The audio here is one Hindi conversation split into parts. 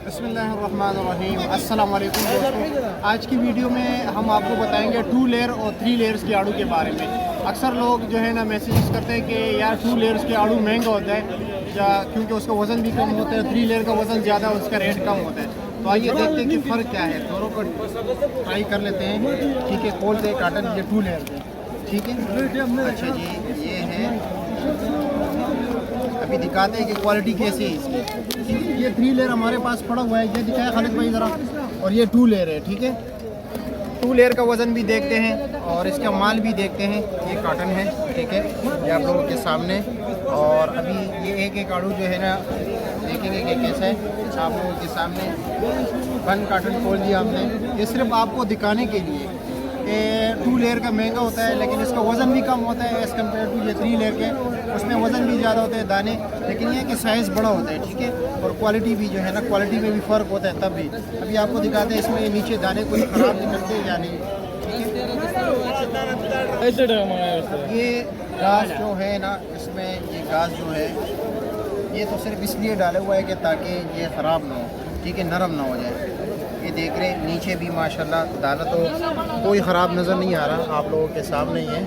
बिस्मिल्लाहिर्रहमानिर्रहीम। अस्सलाम वालेकुम दोस्तों, आज की वीडियो में हम आपको बताएंगे 2 लेयर और 3 लेयर्स के आड़ू के बारे में। अक्सर लोग जो है ना मैसेज करते हैं कि यार 2 लेयर्स के आड़ू महंगा होता है या क्योंकि उसका वज़न भी कम होता है, 3 लेयर का वज़न ज़्यादा उसका रेट कम होता है। तो आइए देखते हैं कि फ़र्क क्या है, दोनों को ट्राई कर लेते हैं। ठीक है, खोलते हैं काटन, ये 2 लेयर के, ठीक है। अच्छा जी, ये है, अभी दिखाते हैं कि क्वालिटी कैसी है इसकी। ये 3 लेयर हमारे पास पड़ा हुआ है, ये दिखाया खालिद भाई ज़रा, और ये 2 लेयर है। ठीक है, 2 लेयर का वज़न भी देखते हैं और इसका माल भी देखते हैं। ये कॉटन है, ठीक है, ये आप लोगों के सामने। और अभी ये एक आड़ू जो है ना देखेंगे कि कैसा है, आप लोगों के सामने बन कॉटन खोल दिया हमने। ये सिर्फ आपको दिखाने के लिए 2 लेयर का महंगा होता है, लेकिन इसका वज़न भी कम होता है एज़ कम्पेयर टू ये 3 लेयर के। उसमें वज़न भी ज़्यादा होते हैं दाने, लेकिन ये कि साइज़ बड़ा होता है, ठीक है। और क्वालिटी भी जो है ना, क्वालिटी में भी फ़र्क होता है। तब भी अभी आपको दिखाते हैं इसमें नीचे दाने कोई ख़राब निकलते हैं या नहीं, ठीक है। ये घास जो है ना, इसमें ये घास जो है ये तो सिर्फ इसलिए डाला हुआ है कि ताकि ये ख़राब ना हो, ठीक है, नरम ना हो जाए। ये देख रहे हैं नीचे भी माशाल्लाह दाना तो कोई ख़राब नज़र नहीं आ रहा, आप लोगों के सामने ही है,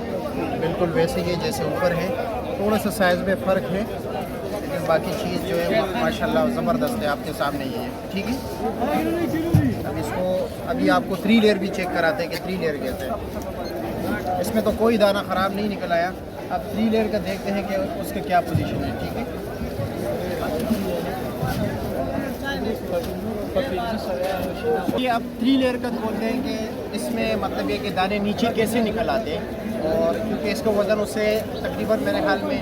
बिल्कुल वैसे ही जैसे ऊपर है। थोड़ा सा साइज़ में फ़र्क है, लेकिन बाकी चीज़ जो है वो माशाल्लाह ज़बरदस्त है, आपके सामने ही है, ठीक है। अब इसको अभी आपको 3 लेयर भी चेक कराते हैं कि 3 लेयर कैसे है। इसमें तो कोई दाना ख़राब नहीं निकल आया। अब 3 लेयर का देखते हैं कि उसके क्या पोजीशन है, ठीक है। ये अब 3 लेयर का बोलते हैं कि इसमें मतलब ये कि दाने नीचे कैसे निकल आते हैं। और क्योंकि इसका वज़न उससे तकरीबन मेरे ख्याल में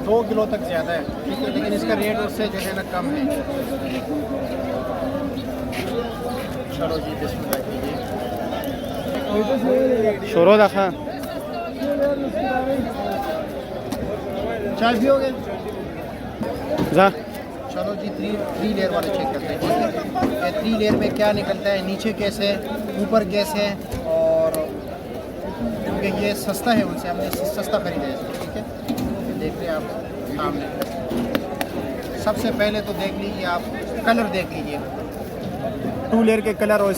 2 किलो तक ज़्यादा है, ठीक है, लेकिन इसका रेट उससे जो है ना कम है। चलो जी, बिस्मिल्लाह कीजिए। शोरो देखा चाय पियोगे जा। चलो जी, 3 लेयर वाले चेक करते हैं, ठीक है। 3 लेयर में क्या निकलता है, नीचे कैसे है, ऊपर कैसे है। और क्योंकि ये सस्ता है, उनसे हमने सस्ता ख़रीदा है इसको, ठीक है। देख रहे हैं आप सामने। सबसे पहले तो देख लीजिए आप, कलर देख लीजिए 2 लेयर के कलर। और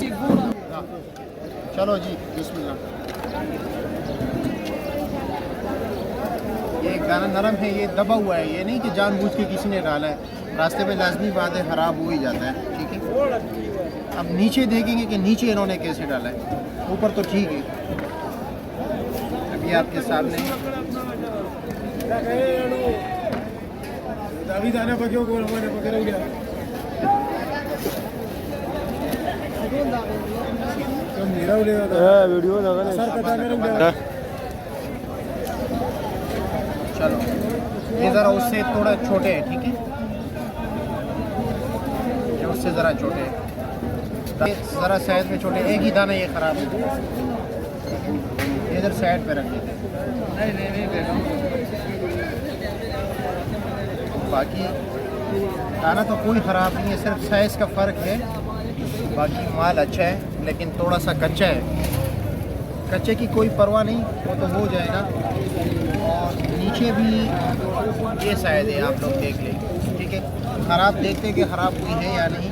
चलो जी, बिस्मिल्लाह। ये एक दाना नरम है, ये दबा हुआ है, ये नहीं कि जानबूझ के किसी ने डाला है। रास्ते में लाजमी बात है, ख़राब हो ही जाता है, ठीक है। अब नीचे देखेंगे कि नीचे इन्होंने कैसे डाला है, ऊपर तो ठीक है। अभी आपके सामने चलो, ये ज़रा उससे थोड़ा छोटे हैं, ठीक है, ये उससे ज़रा छोटे हैं, ज़रा साइज़ में छोटे। एक ही दाना ये ख़राब है, इधर साइड पे रख देते हैं। बाकी दाना तो कोई ख़राब नहीं है, सिर्फ साइज़ का फ़र्क है। बाकी माल अच्छा है, लेकिन थोड़ा सा कच्चा है। कच्चे की कोई परवाह नहीं, वो तो हो जाएगा। और नीचे भी ये शायद है, आप लोग देख लें, ठीक है। ख़राब देखते हैं कि ख़राब कोई है या नहीं।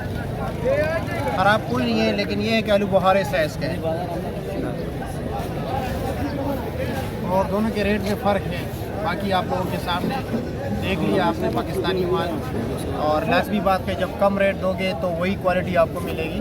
ख़राब कोई नहीं है, लेकिन ये है कि आलू बुखारे साइज़ का है और दोनों के रेट में फ़र्क है। बाकी आप लोगों के सामने देख लिया आपने पाकिस्तानी माल। और लाजमी बात है, जब कम रेट दोगे तो वही क्वालिटी आपको मिलेगी।